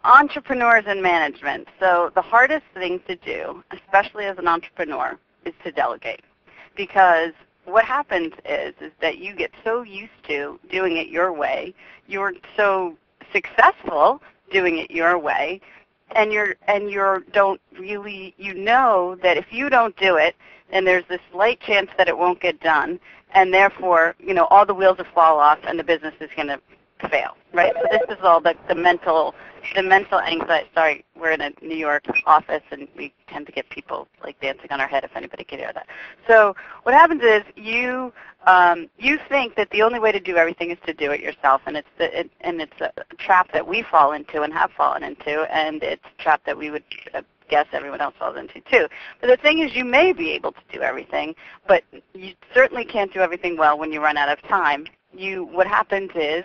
Entrepreneurs and management. So the hardest thing to do, especially as an entrepreneur, is to delegate. Because what happens is that you get so used to doing it your way, you're so successful doing it your way, and you don't really, you know that if you don't do it, then there's this slight chance that it won't get done, and therefore, all the wheels will fall off and the business is going to fail, right? So this is all the mental anxiety. Sorry, we're in a New York office and we tend to get people like dancing on our head if anybody could hear that. So what happens is you think that the only way to do everything is to do it yourself, and it's a trap that we fall into and have fallen into, and it's a trap that we would guess everyone else falls into too. But the thing is, you may be able to do everything, but you certainly can't do everything well when you run out of time. What happens is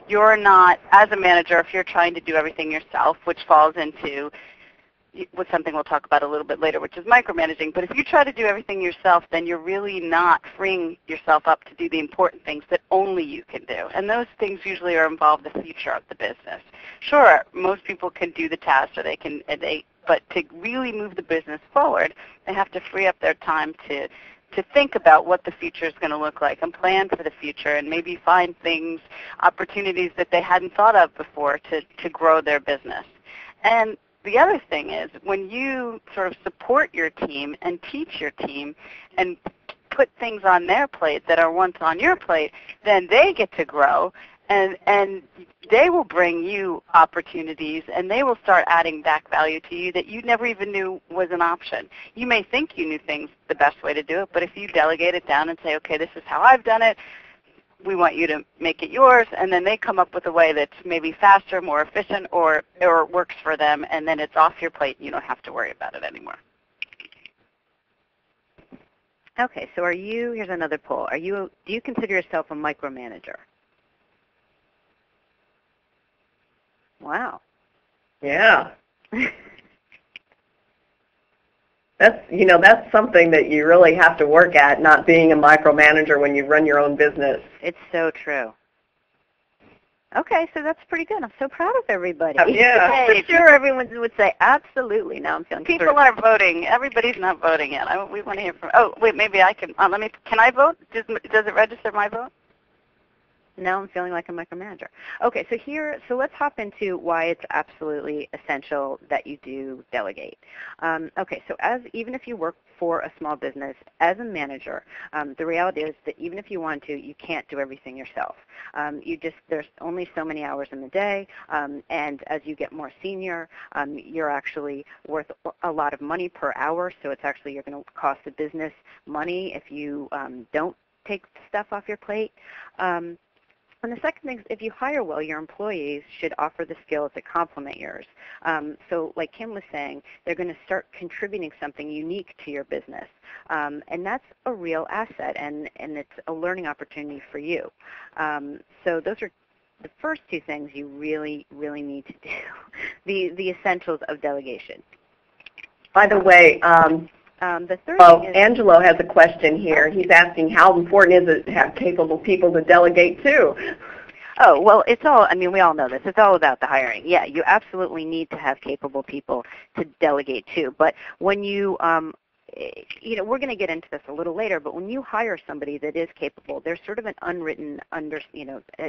you're not, as a manager, if you're trying to do everything yourself, which falls into something we'll talk about a little bit later, which is micromanaging. But if you try to do everything yourself, then you're really not freeing yourself up to do the important things that only you can do. And those things usually are involved the future of the business. Sure, most people can do the tasks, but to really move the business forward, they have to free up their time to think about what the future is going to look like and plan for the future and maybe find things, opportunities that they hadn't thought of before to grow their business. And the other thing is when you sort of support your team and teach your team and put things on their plate that are once on your plate, then they get to grow and they will bring you opportunities and they will start adding back value to you that you never even knew was an option. You may think you knew things the best way to do it, but if you delegate it down and say, okay, this is how I've done it, we want you to make it yours, and then they come up with a way that's maybe faster, more efficient, or works for them, and then it's off your plate and you don't have to worry about it anymore. Okay, so here's another poll. Do you consider yourself a micromanager? Wow. Yeah. That's something that you really have to work at, not being a micromanager when you run your own business. It's so true. Okay, so that's pretty good. I'm so proud of everybody. Yeah. I'm sure everyone would say, absolutely. Now I'm feeling People are voting. Everybody's not voting yet. We want to hear from, wait, maybe I can, can I vote? Does it register my vote? Now I'm feeling like a micromanager. Okay, so let's hop into why it's absolutely essential that you do delegate. Okay, so even if you work for a small business, as a manager, the reality is that even if you want to, you can't do everything yourself. There's only so many hours in the day, and as you get more senior, you're actually worth a lot of money per hour, so you're going to cost the business money if you don't take stuff off your plate. And the second thing is, if you hire well, your employees should offer the skills that complement yours. So like Kim was saying, they're going to start contributing something unique to your business. And that's a real asset, and it's a learning opportunity for you. So those are the first two things you really, really need to do, the essentials of delegation. By the way, the third thing is, Angelo has a question here. He's asking how important is it to have capable people to delegate to? Oh, well, we all know this. It's all about the hiring. Yeah, you absolutely need to have capable people to delegate to. But when we're going to get into this a little later, but when you hire somebody that is capable, there's sort of an unwritten,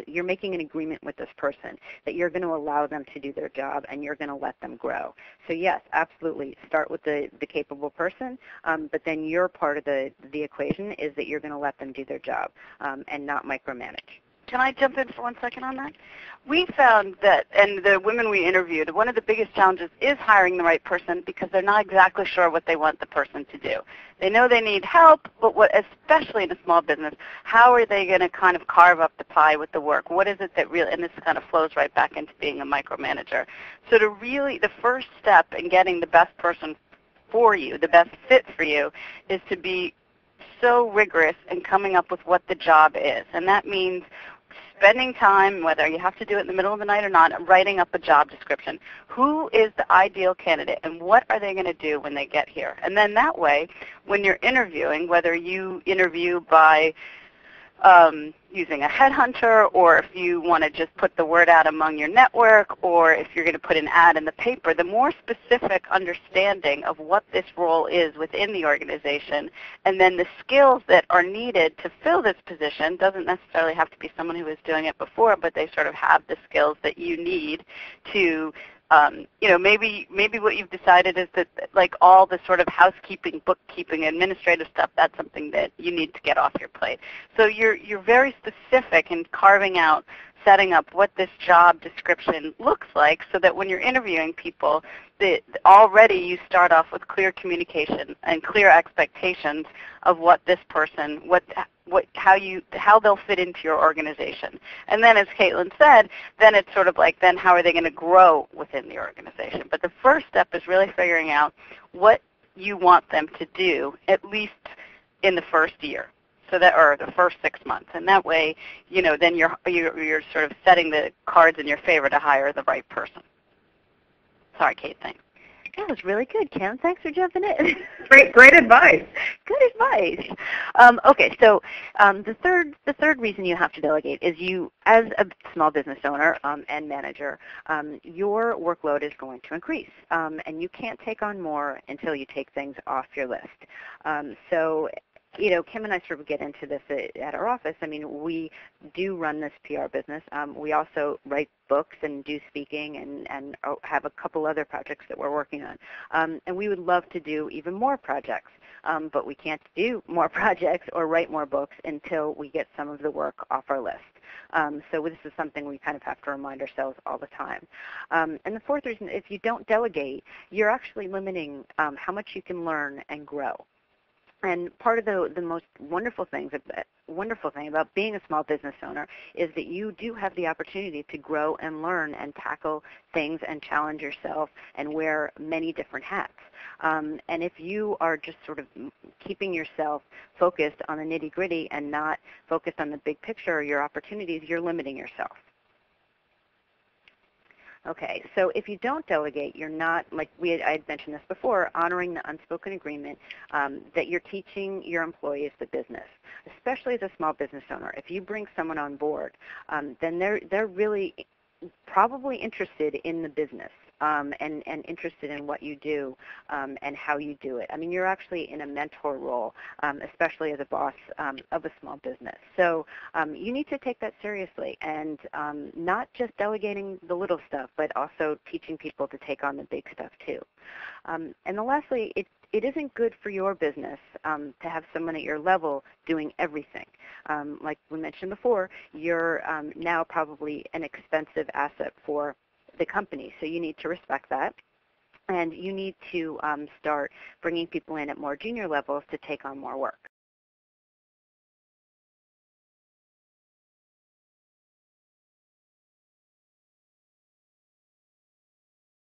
you're making an agreement with this person that you're going to allow them to do their job and you're going to let them grow. So yes, absolutely, start with the capable person, but then your part of the equation is that you're going to let them do their job and not micromanage. Can I jump in for 1 second on that? We found that, and the women we interviewed, one of the biggest challenges is hiring the right person because they're not exactly sure what they want the person to do. They know they need help, but especially in a small business, how are they going to kind of carve up the pie with the work? What is it that really, and this kind of flows right back into being a micromanager. So the first step in getting the best person for you, the best fit for you, is to be so rigorous in coming up with what the job is. And that means spending time, whether you have to do it in the middle of the night or not, writing up a job description. Who is the ideal candidate and what are they going to do when they get here? And then that way, when you're interviewing, whether you interview by using a headhunter, or if you want to just put the word out among your network, or if you're going to put an ad in the paper, the more specific understanding of what this role is within the organization, and then the skills that are needed to fill this position doesn't necessarily have to be someone who was doing it before, but they sort of have the skills that you need to maybe what you've decided is that like all the sort of housekeeping, bookkeeping, administrative stuff, that's something that you need to get off your plate. So you're very specific in carving out, setting up what this job description looks like so that when you're interviewing people, already you start off with clear communication and clear expectations of what this person, how they'll fit into your organization. And then as Caitlin said, then it's sort of like, then how are they going to grow within the organization? But the first step is really figuring out what you want them to do, at least in the first year. So that, or the first 6 months, and that way, then you're sort of setting the cards in your favor to hire the right person. Sorry, Kate. Thanks. That was really good, Kim. Thanks for jumping in. Great advice. Good advice. Okay, so the third reason you have to delegate is you, as a small business owner and manager, your workload is going to increase, and you can't take on more until you take things off your list. So Kim and I sort of get into this at our office. I mean, we do run this PR business. We also write books and do speaking and have a couple other projects that we're working on. And we would love to do even more projects, but we can't do more projects or write more books until we get some of the work off our list. So this is something we kind of have to remind ourselves all the time. And the fourth reason, if you don't delegate, you're actually limiting how much you can learn and grow. And part of the most wonderful thing about being a small business owner is that you do have the opportunity to grow and learn and tackle things and challenge yourself and wear many different hats. And if you are just sort of keeping yourself focused on the nitty-gritty and not focused on the big picture or your opportunities, you're limiting yourself. Okay, so if you don't delegate, you're not, like I had mentioned this before, honoring the unspoken agreement that you're teaching your employees the business, especially as a small business owner. If you bring someone on board, then they're really probably interested in the business and interested in what you do and how you do it. I mean, you're actually in a mentor role, especially as a boss of a small business. So you need to take that seriously and not just delegating the little stuff, but also teaching people to take on the big stuff too. And then lastly, it isn't good for your business to have someone at your level doing everything. Like we mentioned before, you're now probably an expensive asset for the company, so you need to respect that. And you need to start bringing people in at more junior levels to take on more work.